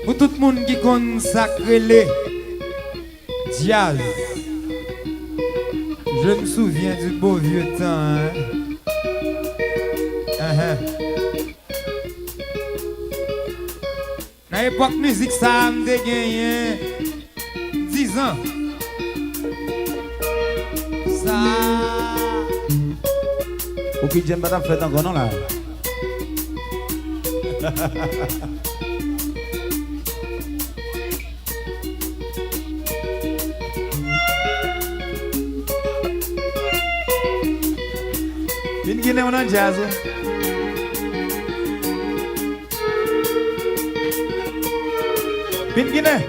Pour tout le monde qui consacre les jazz. Je me souviens du beau vieux temps. Hein? Dans l'époque musique, ça me gagné 10 ans. Ça. Ok, j'aime pas faire encore non là. Une Guinée, on a jazz. Une Guinée.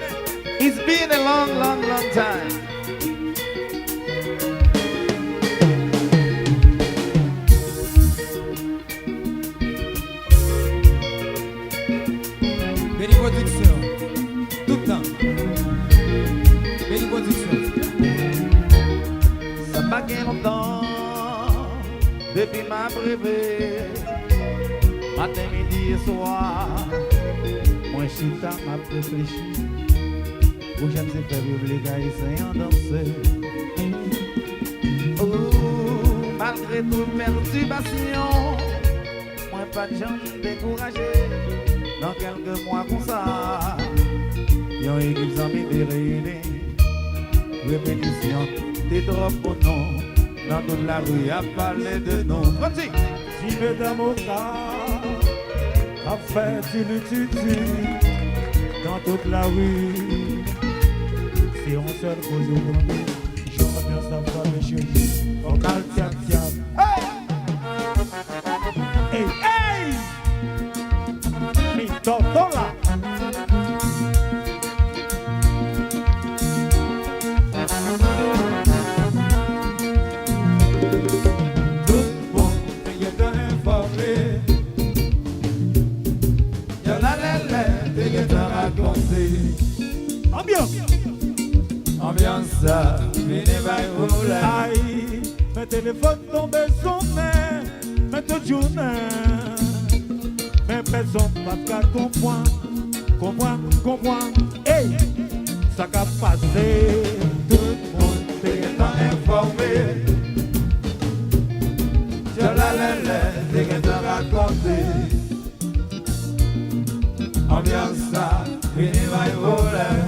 It's been a long, long, long time. Belle production. Tout le temps. Belle production. Ça m'a gagné longtemps. Depuis ma rêvé, matin, midi et soir, moi chita m'a réfléchi. Où j'aime se faire vivre les gars et en danser. Oh, malgré toute perturbation, moi pas de gens découragé. Dans quelques mois comme ça, yon équipe amis de réunis. Répétition, t'es trop pour non. Dans toute la rue, à parler de nous. Si mesdames au cas, a fait tu dans toute la rue. Si on seul cause au monde, je reviens savoir mes chéris. On a le tiap. Hey, hey! Mi totola! Ambiance ça, venez by rouler. Aïe, mes téléphones tombent son main, mes tout journées. Mais personne pas qu'à comprendre. Hey, ça qu'a passé. Tout le monde est informé. Je la t'es raconté. Ambiance ça, venez by rouler.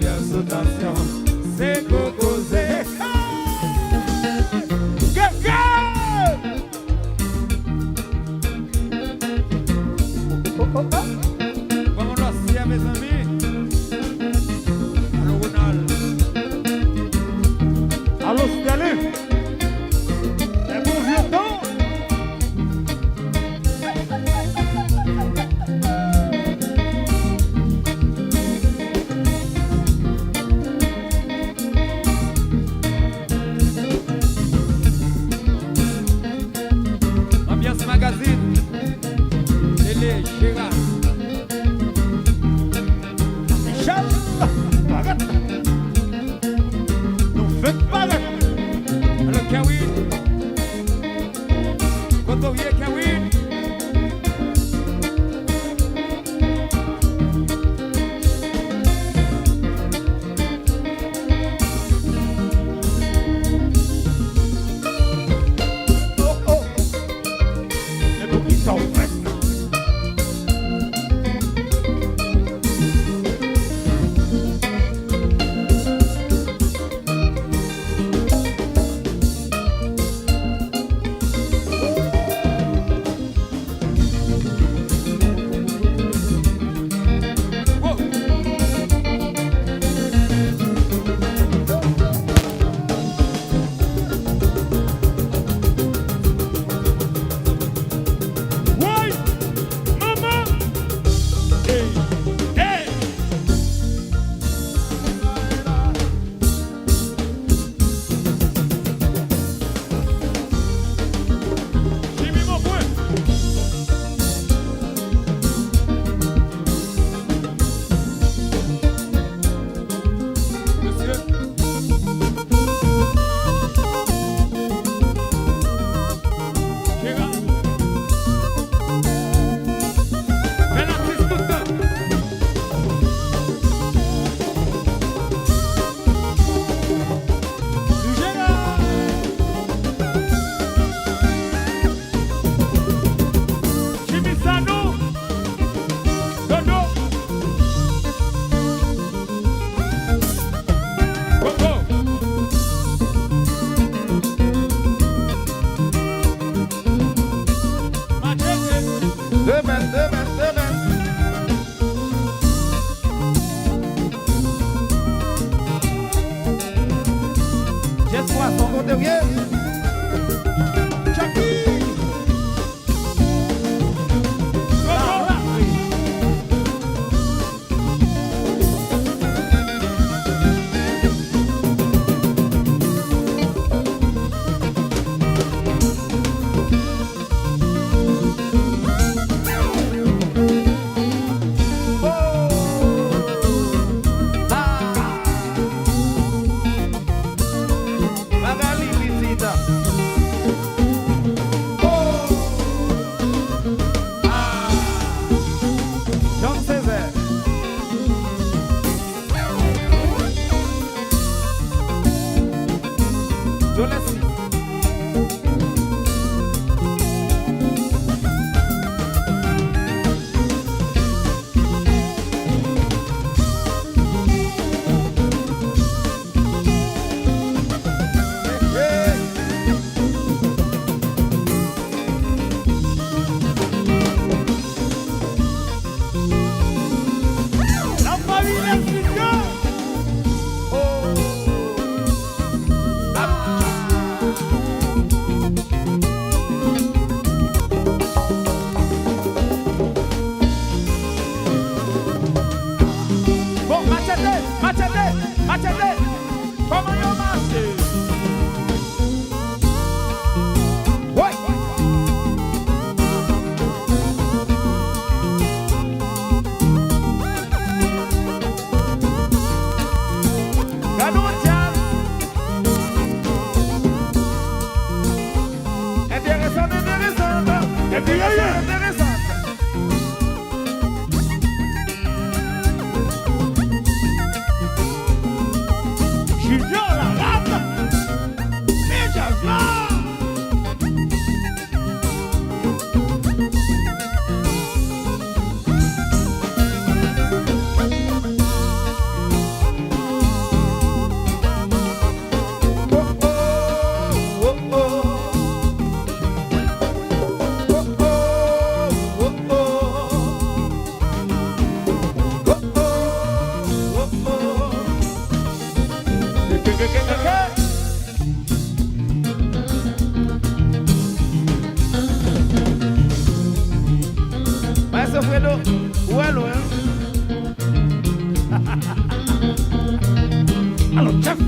bien sous tension, c'est cocosé. Vamos lá, se mes amis. Allô, Ronald. Allô, Sterling. Un bon vieux temps. Ambiance magazine. Télé, Gérard. Michel. Bagat. Nous faites bagat. Allô, Kawin. Couturier Kawin. Oh, oh. Et pour qui s'en fait? Oh. Oui, maman. Hey, hey. Jimmy, mon point. Monsieur. Gérard. Béatrice Coutin. Du Gérard. Jimmy Sano. Dodo. Coco. Machete. Demain. J'espère son côté bien. Jackie. Coco. Magali visita. Jean Césaire. Jolessi. La famille Institution. Bon, machete. Comment yo marche? Ouais. Gadoutia. Intéressant. Et puis, Intéressant. Junior, là. Maestro Fredo, bueno, Alors, chef,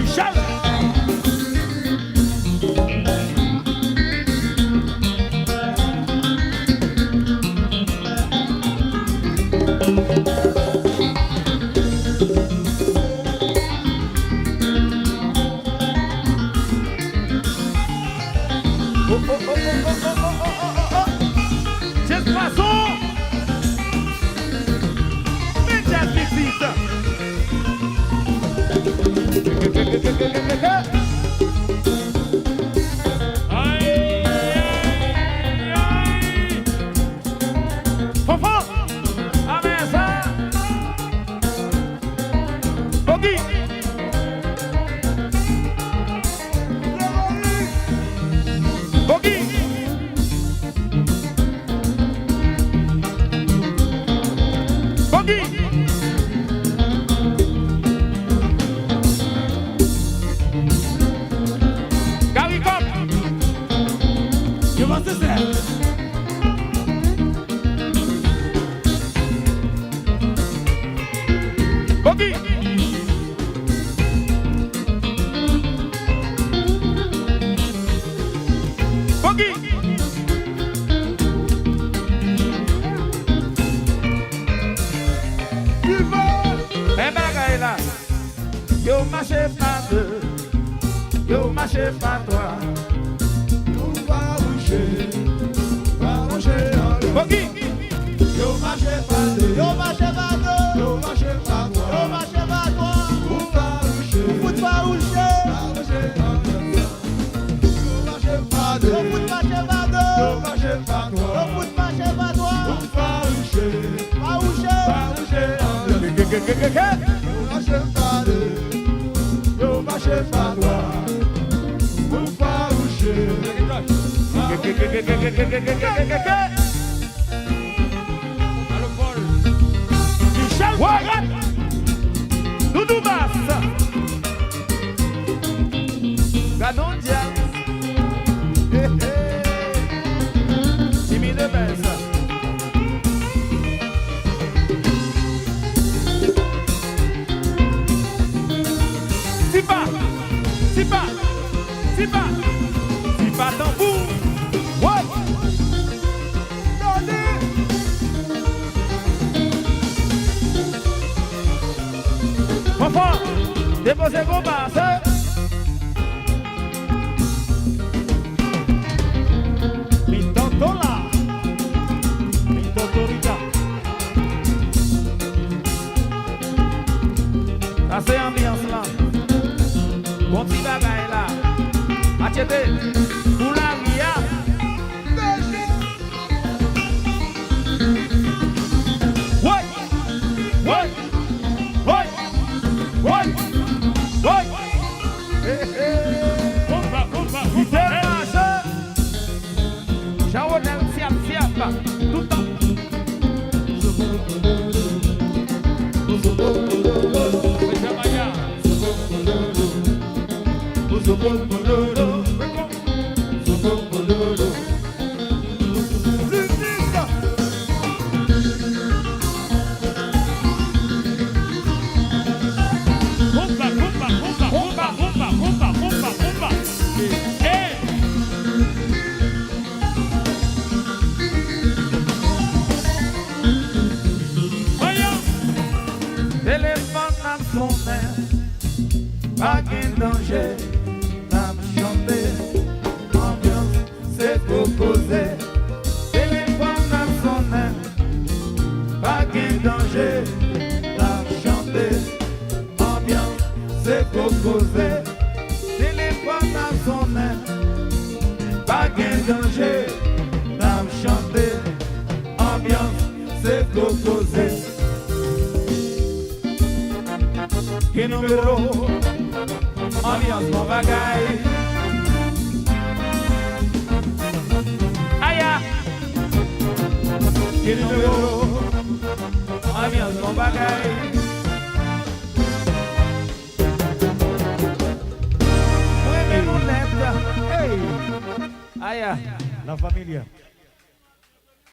Michel. Yo marche pas deux, yo marche pas trois. Nous va boucher, Bogi, yo marche pas deux, Yo marche pas deux, yo marche pas yo trois. marche pas trois, Nous va boucher, foot pas boucher, yo marche pas deux, yo foot marche pas yo deux, marche pas yo trois. foot marche pas trois, Nous va boucher, pas boucher, yo marche pas deux, yo marche pas trois. Nous va boucher, Michel Ouagat, Doudou Bass, Gadon Diaz, Jimmy de Benz. Sipa tambour, ouais. Enfant, déposez vos basses. Mi tontola, mi tontorita. Ça c'est ambiance là. Bon petit bagaille là. Achete, pour la ria. Ouais, ouais, ouais, ouais, ouais. C'est marche. J'envoie siap, tout le temps. a sonné, pas de danger, n'a chanté, ambiance, c'est pour causer. Téléphone a sonné, pas de danger, n'a chanté, ambiance, c'est pour causer. Téléphone a sonné, pas de danger, n'a chanté, ambiance, c'est pour causer. Que numéro, ambiance mon bagaille. Aïe, que numéro, ambiance mon bagaille. Mueve mon lettre, hey, aïe, La familia.